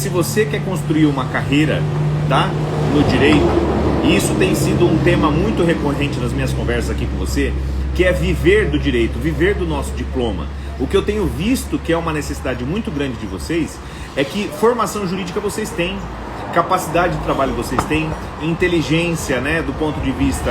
se você quer construir uma carreira, tá, no direito, e isso tem sido um tema muito recorrente nas minhas conversas aqui com você, que é viver do direito, viver do nosso diploma. O que eu tenho visto que é uma necessidade muito grande de vocês é que formação jurídica vocês têm, capacidade de trabalho vocês têm, inteligência, né, do ponto de vista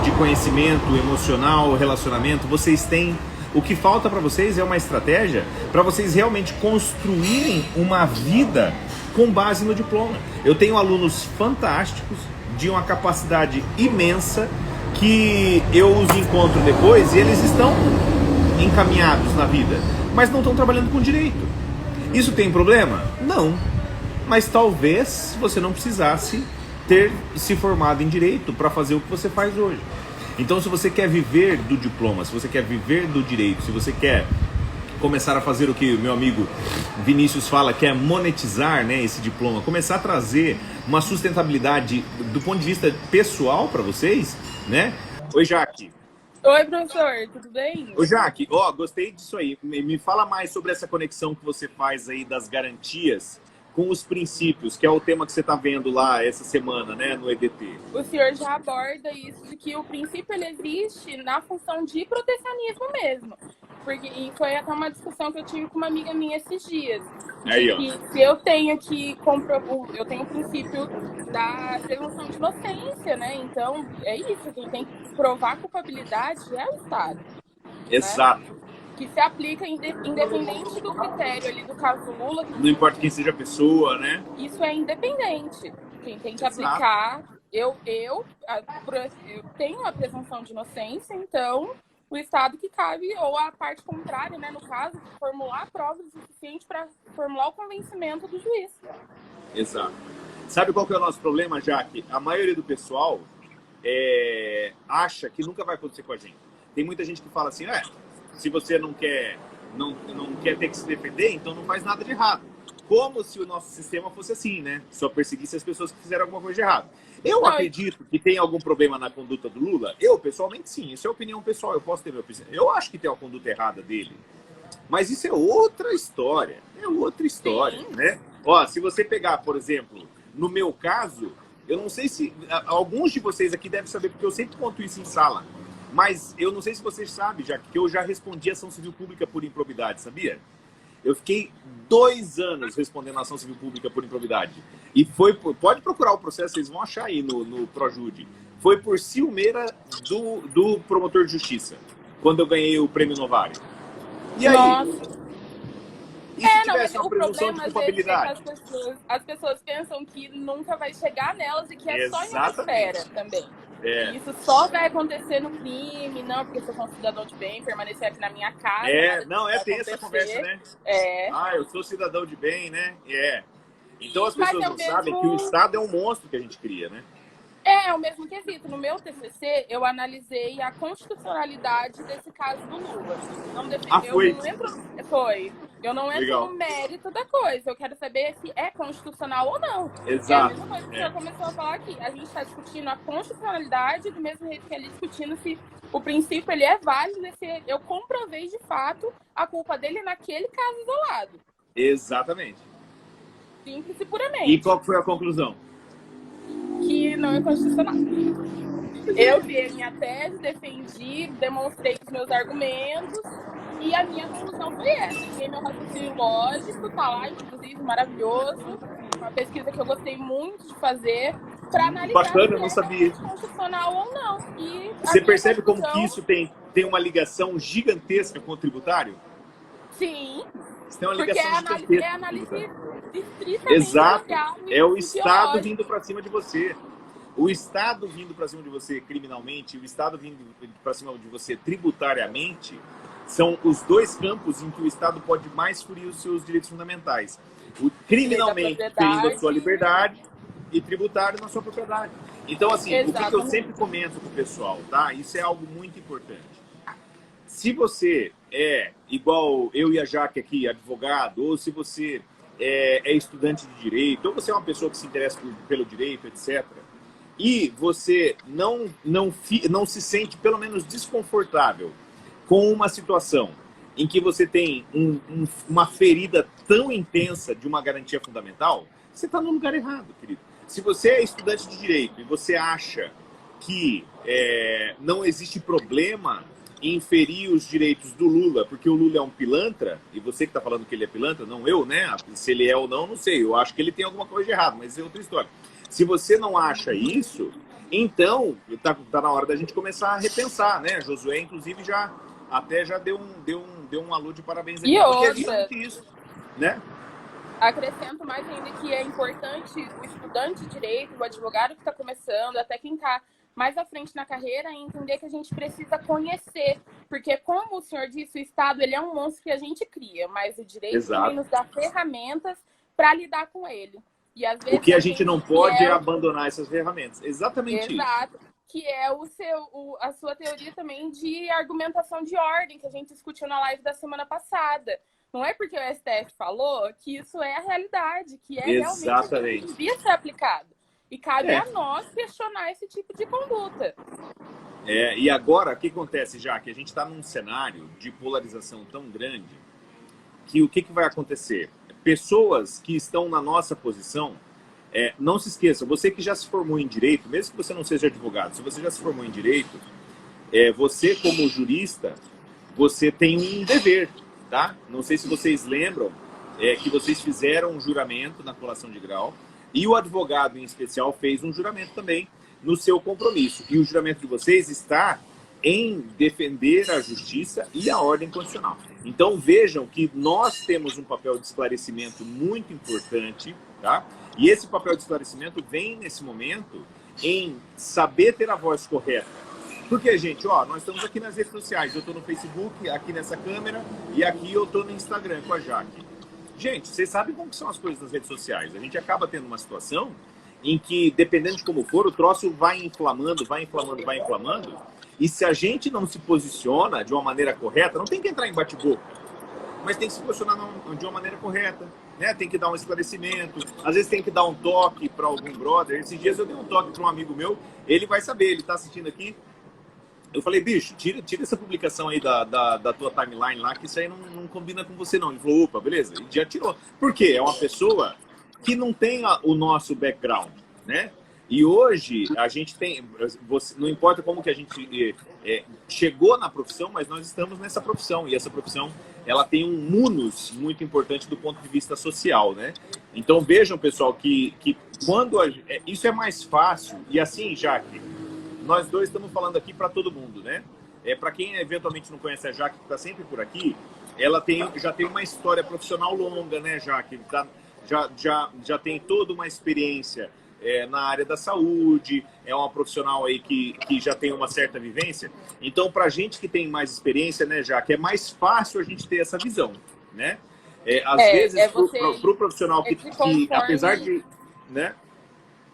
de conhecimento emocional, relacionamento, vocês têm. O que falta para vocês é uma estratégia para vocês realmente construírem uma vida com base no diploma. Eu tenho alunos fantásticos, de uma capacidade imensa, que eu os encontro depois e eles estão encaminhados na vida, mas não estão trabalhando com direito. Isso tem problema? Não. Mas talvez você não precisasse ter se formado em direito para fazer o que você faz hoje. Então, se você quer viver do diploma, se você quer viver do direito, se você quer começar a fazer o que o meu amigo Vinícius fala, que é monetizar, né, esse diploma, começar a trazer uma sustentabilidade do ponto de vista pessoal para vocês, né? Oi, Jaque. Oi, professor, tudo bem? Ô, Jaque, gostei disso aí. Me fala mais sobre essa conexão que você faz aí das garantias com os princípios, que é o tema que você está vendo lá essa semana, né, no EDT. O senhor já aborda isso, de que o princípio ele existe na função de protecionismo mesmo. E foi até uma discussão que eu tive com uma amiga minha esses dias. Aí, ó. Que se eu tenho que eu tenho o princípio da presunção de inocência, né? Então, é isso, quem tem que provar a culpabilidade é o Estado. Exato. Né? Que se aplica independente do critério ali do caso Lula. Não importa quem seja a pessoa, né? Isso é independente. Quem tem que aplicar... Eu tenho a presunção de inocência, então o Estado que cabe, ou a parte contrária, né, no caso, formular provas suficientes para formular o convencimento do juiz. Exato. Sabe qual que é o nosso problema, Jaque? A maioria do pessoal acha que nunca vai acontecer com a gente. Tem muita gente que fala assim, se você não quer ter que se defender, então não faz nada de errado. Como se o nosso sistema fosse assim, né? Só perseguisse as pessoas que fizeram alguma coisa de errado. Eu acredito que tem algum problema na conduta do Lula. Eu, pessoalmente, sim. Isso é opinião pessoal. Eu posso ter minha opinião. Eu acho que tem uma conduta errada dele. Mas isso é outra história. É outra história, né? Se você pegar, por exemplo, no meu caso, eu não sei se... Alguns de vocês aqui devem saber, porque eu sempre conto isso em sala. Mas eu não sei se vocês sabem, já que eu já respondi ação civil pública por improbidade, sabia? Eu fiquei 2 anos respondendo a ação civil pública por improbidade. E pode procurar o processo, vocês vão achar aí no Projude. Foi por ciumeira do promotor de justiça, quando eu ganhei o prêmio Novari. E aí? Nossa. E se tivesse uma presunção de problema, culpabilidade? É que as pessoas pensam que nunca vai chegar nelas e que é só em uma Exatamente. esfera também. É. Isso só vai acontecer no crime, não, porque se eu sou um cidadão de bem, permanecer aqui na minha casa. Tem essa conversa, né? Eu sou cidadão de bem, né? Então as pessoas não sabem que o Estado é um monstro que a gente cria, né? É o mesmo quesito. No meu TCC, eu analisei a constitucionalidade desse caso do Lula. Não foi? Eu não entro no mérito da coisa. Eu quero saber se é constitucional ou não. Exato. É a mesma coisa que o senhor começou a falar aqui. A gente está discutindo a constitucionalidade do mesmo jeito que ele discutindo se o princípio ele é válido, se eu comprovei de fato a culpa dele naquele caso isolado. Exatamente. Simples e puramente. E qual foi a conclusão? Que não é constitucional. Eu vi a minha tese, defendi, demonstrei os meus argumentos e a minha conclusão foi essa. Fiquei meu raciocínio lógico, tá lá, inclusive, maravilhoso. Uma pesquisa que eu gostei muito de fazer para analisar Bacana, eu não sabia. Se é constitucional ou não. E você percebe como que isso tem uma ligação gigantesca com o tributário? Sim. Isso tem uma ligação gigantesca. É análise estritamente. Exato. É o Estado vindo para cima de você. O Estado vindo para cima de você criminalmente, o Estado vindo para cima de você tributariamente, são os dois campos em que o Estado pode mais ferir os seus direitos fundamentais. O criminalmente ferindo a sua liberdade e tributário na sua propriedade. Então, assim, o que eu sempre comento com o pessoal, tá? Isso é algo muito importante. Se você é igual eu e a Jaque aqui, advogado, ou se você é estudante de direito, ou você é uma pessoa que se interessa pelo direito, etc., e você não se sente, pelo menos, desconfortável com uma situação em que você tem uma ferida tão intensa de uma garantia fundamental, você está no lugar errado, querido. Se você é estudante de direito e você acha que não existe problema em ferir os direitos do Lula, porque o Lula é um pilantra, e você que está falando que ele é pilantra, não eu, né? Se ele é ou não, não sei. Eu acho que ele tem alguma coisa de errado, mas é outra história. Se você não acha isso, então tá na hora da gente começar a repensar, né? Josué, inclusive, já deu um alô de parabéns aqui, E porque é outra, justamente isso, né? acrescento mais ainda que é importante o estudante de direito, o advogado que está começando, até quem está mais à frente na carreira, entender que a gente precisa conhecer. Porque, como o senhor disse, o Estado ele é um monstro que a gente cria, mas o direito também nos dá ferramentas para lidar com ele. E, às vezes, o que a gente não pode é abandonar essas ferramentas. Exatamente Exato. isso. Que é a sua teoria também de argumentação de ordem, que a gente discutiu na live da semana passada. Não é porque o STF falou que isso é a realidade, que é realmente o que devia ser aplicado. E cabe a nós questionar esse tipo de conduta. E agora, o que acontece, já que a gente está num cenário de polarização tão grande, que o que vai acontecer? Pessoas que estão na nossa posição, não se esqueça, você que já se formou em Direito, mesmo que você não seja advogado, se você já se formou em Direito, você como jurista, você tem um dever, tá? Não sei se vocês lembram que vocês fizeram um juramento na colação de grau, e o advogado, em especial, fez um juramento também no seu compromisso. E o juramento de vocês está em defender a justiça e a ordem constitucional. Então, vejam que nós temos um papel de esclarecimento muito importante, tá? E esse papel de esclarecimento vem, nesse momento, em saber ter a voz correta. Porque, gente, nós estamos aqui nas redes sociais. Eu estou no Facebook, aqui nessa câmera, e aqui eu estou no Instagram com a Jaque. Gente, vocês sabem como são as coisas nas redes sociais. A gente acaba tendo uma situação em que, dependendo de como for, o troço vai inflamando. E se a gente não se posiciona de uma maneira correta, não tem que entrar em bate-boca, mas tem que se posicionar de uma maneira correta, né? Tem que dar um esclarecimento, às vezes tem que dar um toque para algum brother. Esses dias eu dei um toque para um amigo meu, ele vai saber, ele está assistindo aqui. Eu falei, bicho, tira essa publicação aí da tua timeline lá, que isso aí não combina com você não. Ele falou, opa, beleza, e já tirou. Por quê? É uma pessoa que não tem o nosso background, né? E hoje a gente tem, não importa como que a gente chegou na profissão, mas nós estamos nessa profissão, e essa profissão ela tem um munus muito importante do ponto de vista social, né? Então vejam, pessoal, que quando isso é mais fácil, e assim, Jaque, nós dois estamos falando aqui para todo mundo, né? Para quem eventualmente não conhece a Jaque, que está sempre por aqui, ela já tem uma história profissional longa, né, Jaque? Já tem toda uma experiência na área da saúde, é uma profissional aí que já tem uma certa vivência. Então, para a gente que tem mais experiência, né, Jaque, é mais fácil a gente ter essa visão, né? Às vezes, para o profissional que apesar de... né?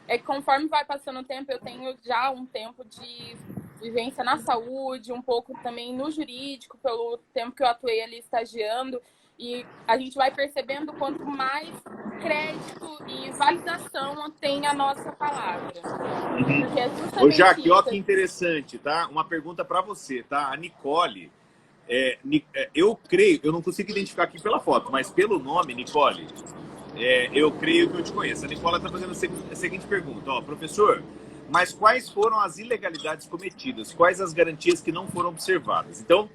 É que conforme vai passando o tempo, eu tenho já um tempo de vivência na saúde, um pouco também no jurídico, pelo tempo que eu atuei ali estagiando, e a gente vai percebendo quanto mais crédito e validação tem a nossa palavra. Porque é justamente Ô, Jaque, olha que interessante, tá? Uma pergunta para você, tá? A Nicole, eu creio, eu não consigo identificar aqui pela foto, mas pelo nome, Nicole... eu creio que eu te conheço. A Nicola está fazendo a seguinte pergunta. Professor, mas quais foram as ilegalidades cometidas? Quais as garantias que não foram observadas? Então,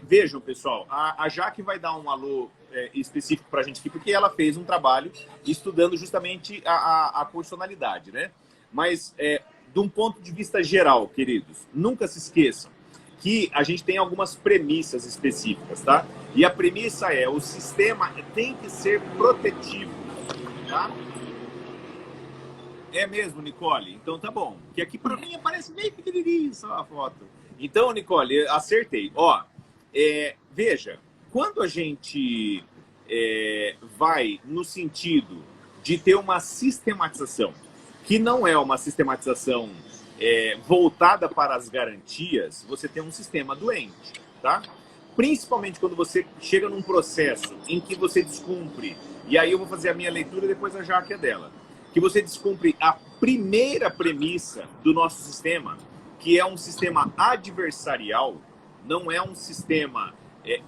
vejam, pessoal, a Jaque vai dar um alô específico para a gente aqui, porque ela fez um trabalho estudando justamente a constitucionalidade, né? Mas, de um ponto de vista geral, queridos, nunca se esqueçam que a gente tem algumas premissas específicas, tá? E a premissa o sistema tem que ser protetivo, tá? É mesmo, Nicole? Então tá bom. Que aqui para mim aparece bem pequenininho só a foto. Então, Nicole, acertei. Veja, quando a gente vai no sentido de ter uma sistematização, que não é uma sistematização voltada para as garantias, você tem um sistema doente, tá? Principalmente quando você chega num processo em que você descumpre, e aí eu vou fazer a minha leitura e depois a Jaque é dela, que você descumpre a primeira premissa do nosso sistema, que é um sistema adversarial, não é um sistema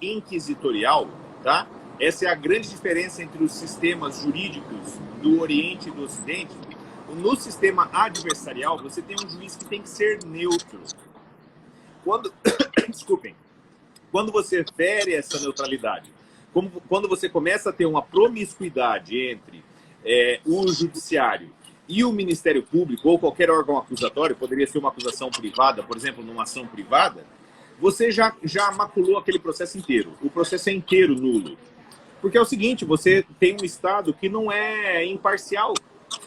inquisitorial, tá? Essa é a grande diferença entre os sistemas jurídicos do Oriente e do Ocidente. No sistema adversarial, você tem um juiz que tem que ser neutro. Desculpem. Quando você fere essa neutralidade, quando você começa a ter uma promiscuidade entre o judiciário e o Ministério Público, ou qualquer órgão acusatório, poderia ser uma acusação privada, por exemplo, numa ação privada, você já maculou aquele processo inteiro. O processo é inteiro nulo. Porque é o seguinte, você tem um Estado que não é imparcial.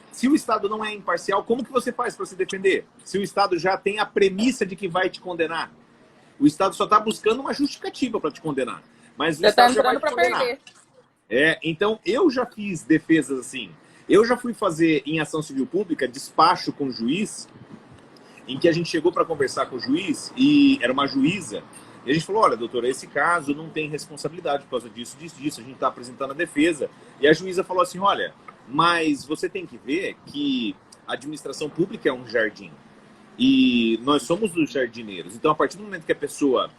Se o Estado não é imparcial, como que você faz para se defender? Se o Estado já tem a premissa de que vai te condenar. O Estado só está buscando uma justificativa para te condenar. Mas o Estado já vai te condenar. Então, eu já fiz defesas assim. Eu já fui fazer, em ação civil pública, despacho com o juiz, em que a gente chegou para conversar com o juiz, e era uma juíza, e a gente falou, olha, doutora, esse caso não tem responsabilidade por causa disso, a gente está apresentando a defesa. E a juíza falou assim, olha, mas você tem que ver que a administração pública é um jardim. E nós somos os jardineiros. Então, a partir do momento que a pessoa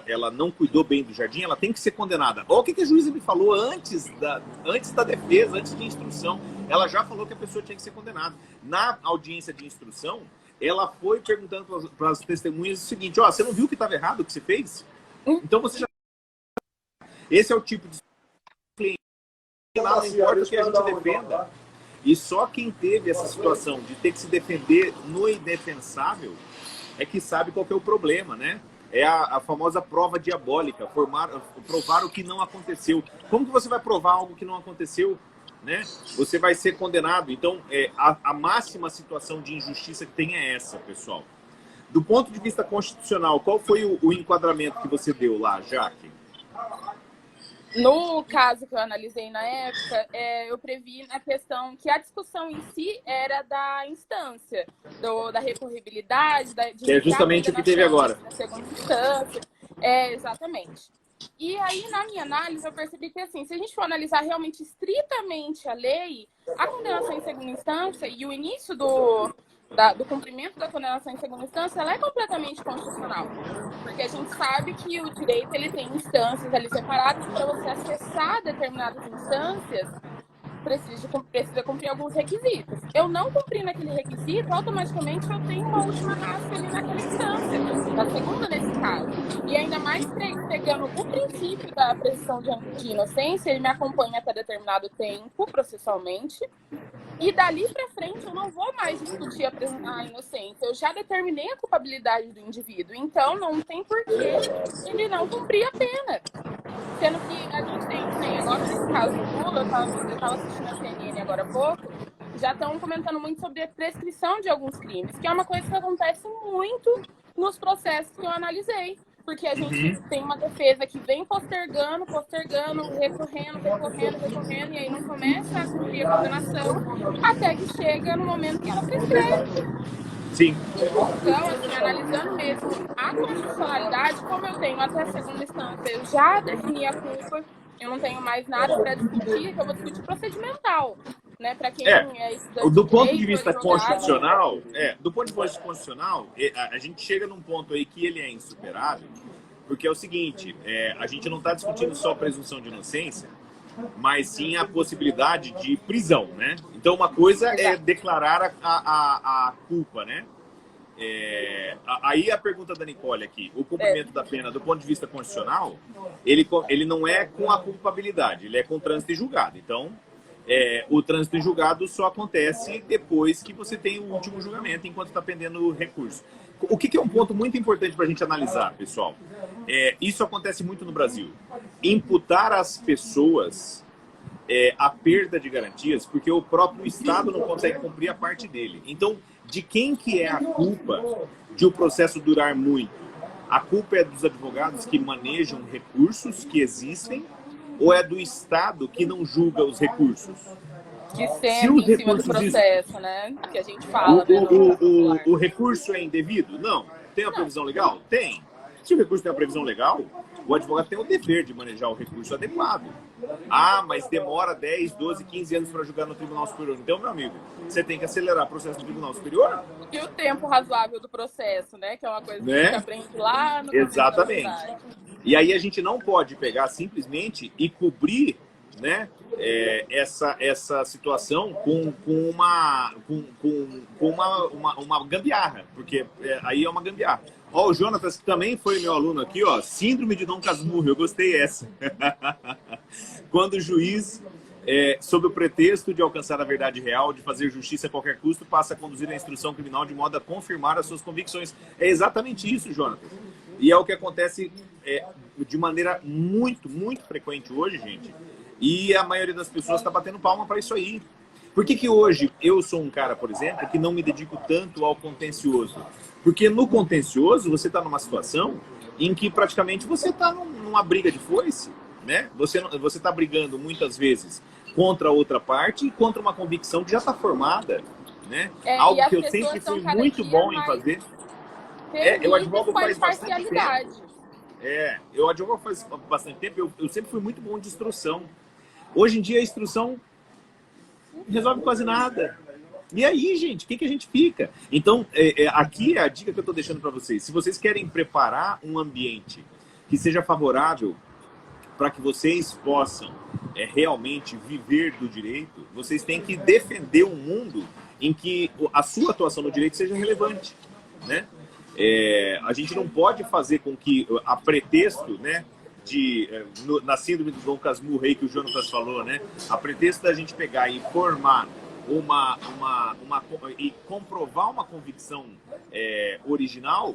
ela não cuidou bem do jardim, ela tem que ser condenada. Olha o que a juíza me falou antes da defesa, antes de instrução. Ela já falou que a pessoa tinha que ser condenada. Na audiência de instrução, ela foi perguntando para as testemunhas o seguinte, ó, você não viu que estava errado o que você fez? Então você já... Esse é o tipo de cliente. Não importa que a gente defenda. E só quem teve essa situação de ter que se defender no indefensável é que sabe qual que é o problema, né? É a famosa prova diabólica, provar o que não aconteceu. Como que você vai provar algo que não aconteceu? Né? Você vai ser condenado. Então, a máxima situação de injustiça que tem é essa, pessoal. Do ponto de vista constitucional, qual foi o enquadramento que você deu lá, Jaque? No caso que eu analisei na época, eu previ na questão que a discussão em si era da instância, da recorribilidade, que é justamente o que teve agora. Da segunda instância. Exatamente. E aí, na minha análise, eu percebi que, assim, se a gente for analisar realmente estritamente a lei, a condenação em segunda instância e o início do cumprimento da condenação em segunda instância, ela é completamente constitucional. Porque a gente sabe que o direito ele tem instâncias ali separadas, para você acessar determinadas instâncias, precisa cumprir alguns requisitos. Eu não cumpri naquele requisito, automaticamente eu tenho uma última ratio ali naquela instância, na segunda nesse caso. E ainda mais pegando o princípio da presunção de inocência, ele me acompanha até determinado tempo, processualmente, e dali para frente eu não vou mais discutir a inocência. Eu já determinei a culpabilidade do indivíduo, então não tem porquê ele não cumprir a pena. Sendo que a gente tem agora nesse caso do Lula, eu estava assistindo a CNN agora há pouco, já estão comentando muito sobre a prescrição de alguns crimes, que é uma coisa que acontece muito nos processos que eu analisei. Porque a gente tem uma defesa que vem postergando, recorrendo, e aí não começa a cumprir a condenação, até que chega no momento que ela prescreve. Sim. Então, assim, analisando mesmo a constitucionalidade, como eu tenho até a segunda instância, eu já defini a culpa, eu não tenho mais nada para discutir, que eu vou discutir procedimental. Né, para quem é estudante do ponto de vista constitucional, a gente chega num ponto aí que ele é insuperável, porque é o seguinte, a gente não está discutindo só presunção de inocência, mas sim a possibilidade de prisão, né? Então uma coisa é declarar a culpa, né? Aí a pergunta da Nicole aqui, o cumprimento da pena do ponto de vista constitucional, ele não é com a culpabilidade, ele é com trânsito em julgado. Então, o trânsito em julgado só acontece depois que você tem o último julgamento, enquanto está pendendo o recurso. O que é um ponto muito importante para a gente analisar, pessoal? Isso acontece muito no Brasil. Imputar às pessoas a perda de garantias, porque o próprio Estado não consegue cumprir a parte dele. Então, de quem que é a culpa de o processo durar muito? A culpa é dos advogados que manejam recursos que existem, ou é do Estado que não julga os recursos? Que sempre em cima do processo, né? Que a gente fala. O recurso é indevido? Não. Tem uma previsão legal? Tem. Se o recurso tem uma previsão legal, o advogado tem o dever de manejar o recurso adequado. Ah, mas demora 10, 12, 15 anos para julgar no Tribunal Superior. Então, meu amigo, você tem que acelerar o processo no Tribunal Superior. E o tempo razoável do processo, né? Que é uma coisa que a gente aprende lá no Exatamente. E aí a gente não pode pegar simplesmente e cobrir, né, essa situação com uma gambiarra, porque aí é uma gambiarra. Ó, o Jonatas, que também foi meu aluno aqui, ó, Síndrome de Dom Casmurro, eu gostei essa. Quando o juiz, sob o pretexto de alcançar a verdade real, de fazer justiça a qualquer custo, passa a conduzir a instrução criminal de modo a confirmar as suas convicções. É exatamente isso, Jonatas. E é o que acontece de maneira muito, muito frequente hoje, gente. E a maioria das pessoas está batendo palma para isso aí. Por que hoje eu sou um cara, por exemplo, que não me dedico tanto ao contencioso? Porque no contencioso você está numa situação em que praticamente você está numa briga de foice, né? Você está brigando muitas vezes contra outra parte e contra uma convicção que já está formada, né? Algo que eu sempre fui muito bom em fazer. Eu advogo faz bastante tempo. Eu advogo faz bastante tempo. Eu sempre fui muito bom de instrução. Hoje em dia a instrução resolve quase nada. E aí, gente, o que a gente fica? Então, aqui é a dica que eu estou deixando para vocês. Se vocês querem preparar um ambiente que seja favorável para que vocês possam realmente viver do direito, vocês têm que defender um mundo em que a sua atuação no direito seja relevante, né? A gente não pode fazer com que, a pretexto, né, na síndrome do Dom Casmurro aí que o Jonatas falou, né, a pretexto da gente pegar e formar e comprovar uma convicção original,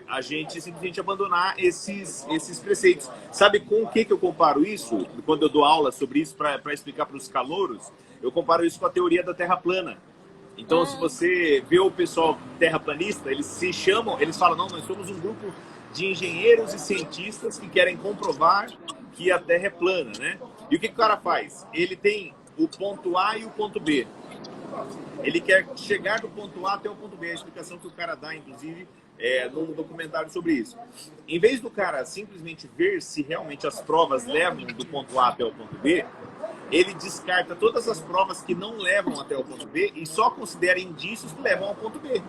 a gente simplesmente abandonar esses preceitos. Sabe com o que eu comparo isso? Quando eu dou aula sobre isso para explicar para os calouros, eu comparo isso com a teoria da Terra plana. Então, se você vê o pessoal terraplanista, eles falam, não, nós somos um grupo de engenheiros e cientistas que querem comprovar que a Terra é plana, né? E o que o cara faz? Ele tem o ponto A e o ponto B. Ele quer chegar do ponto A até o ponto B. A explicação que o cara dá, inclusive, num documentário sobre isso. Em vez do cara simplesmente ver se realmente as provas levam do ponto A até o ponto B, ele descarta todas as provas que não levam até o ponto B e só considera indícios que levam ao ponto B,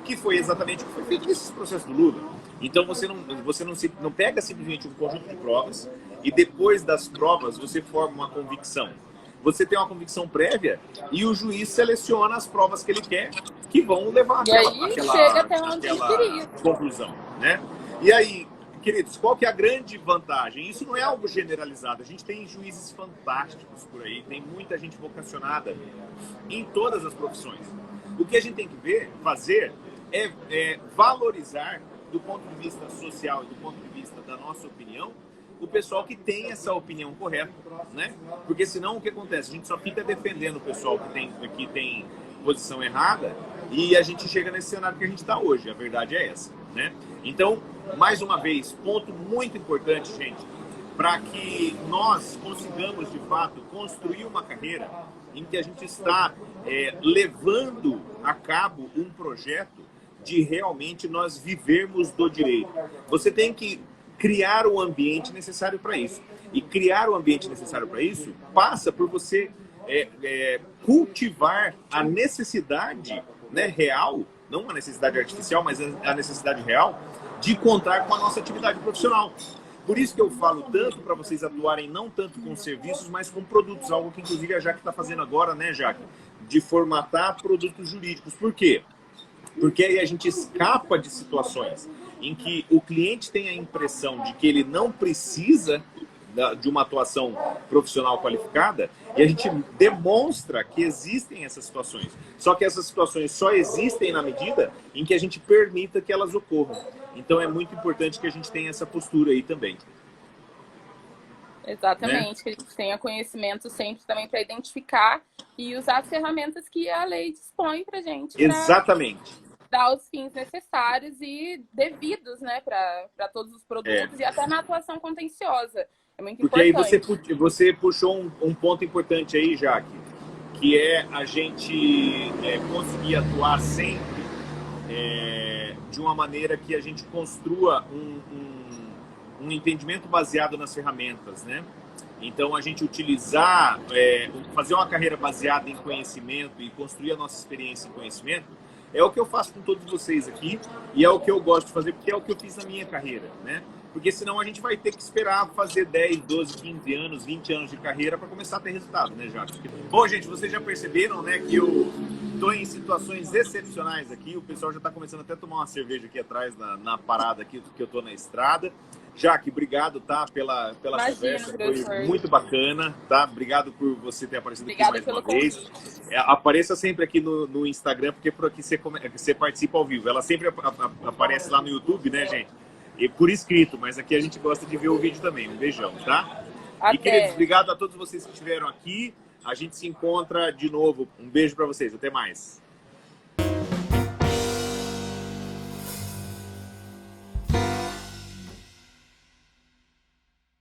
que foi exatamente o que foi feito nesse processo do Lula. Então você não pega simplesmente um conjunto de provas e depois das provas você forma uma convicção. Você tem uma convicção prévia e o juiz seleciona as provas que ele quer que vão levar àquela conclusão, né? E aí, queridos, qual que é a grande vantagem? Isso não é algo generalizado. A gente tem juízes fantásticos por aí, tem muita gente vocacionada em todas as profissões. O que a gente tem que fazer é valorizar, do ponto de vista social e do ponto de vista da nossa opinião, o pessoal que tem essa opinião correta, né? Porque senão o que acontece? A gente só fica defendendo o pessoal que tem posição errada e a gente chega nesse cenário que a gente está hoje. A verdade é essa, né? Então, mais uma vez, ponto muito importante, gente, para que nós consigamos, de fato, construir uma carreira em que a gente está levando a cabo um projeto de realmente nós vivermos do direito. Você tem que criar o ambiente necessário para isso. E criar o ambiente necessário para isso passa por você cultivar a necessidade, né, real, não uma necessidade artificial, mas a necessidade real de contar com a nossa atividade profissional. Por isso que eu falo tanto para vocês atuarem não tanto com serviços, mas com produtos, algo que inclusive a Jaque está fazendo agora, né, Jaque? De formatar produtos jurídicos. Por quê? Porque aí a gente escapa de situações em que o cliente tem a impressão de que ele não precisa de uma atuação profissional qualificada e a gente demonstra que existem essas situações. Só que essas situações só existem na medida em que a gente permita que elas ocorram. Então é muito importante que a gente tenha essa postura aí também. Exatamente, né? Que a gente tenha conhecimento sempre também para identificar e usar as ferramentas que a lei dispõe para a gente. Exatamente. Dar os fins necessários e devidos, né, para todos os produtos e até na atuação contenciosa. É muito importante. Porque aí você puxou um ponto importante aí, Jaque, que é a gente conseguir atuar sempre de uma maneira que a gente construa um entendimento baseado nas ferramentas, né? Então, a gente utilizar, fazer uma carreira baseada em conhecimento e construir a nossa experiência em conhecimento, é o que eu faço com todos vocês aqui e é o que eu gosto de fazer, porque é o que eu fiz na minha carreira, né? Porque senão a gente vai ter que esperar fazer 10, 12, 15 anos, 20 anos de carreira para começar a ter resultado, né, Jacques? Bom, gente, vocês já perceberam, né, que eu estou em situações excepcionais aqui. O pessoal já está começando até a tomar uma cerveja aqui atrás, na parada aqui, que eu estou na estrada. Jaque, obrigado, tá, pela Imagina, conversa, professor. foi muito bacana, tá? Obrigado por você ter aparecido Obrigada aqui mais pelo uma vez. Apareça sempre aqui no Instagram, porque por aqui você participa ao vivo. Ela sempre aparece lá no YouTube, né, gente? E por escrito, mas aqui a gente gosta de ver o vídeo também. Um beijão, tá? Até. E, queridos, obrigado a todos vocês que estiveram aqui. A gente se encontra de novo. Um beijo para vocês. Até mais.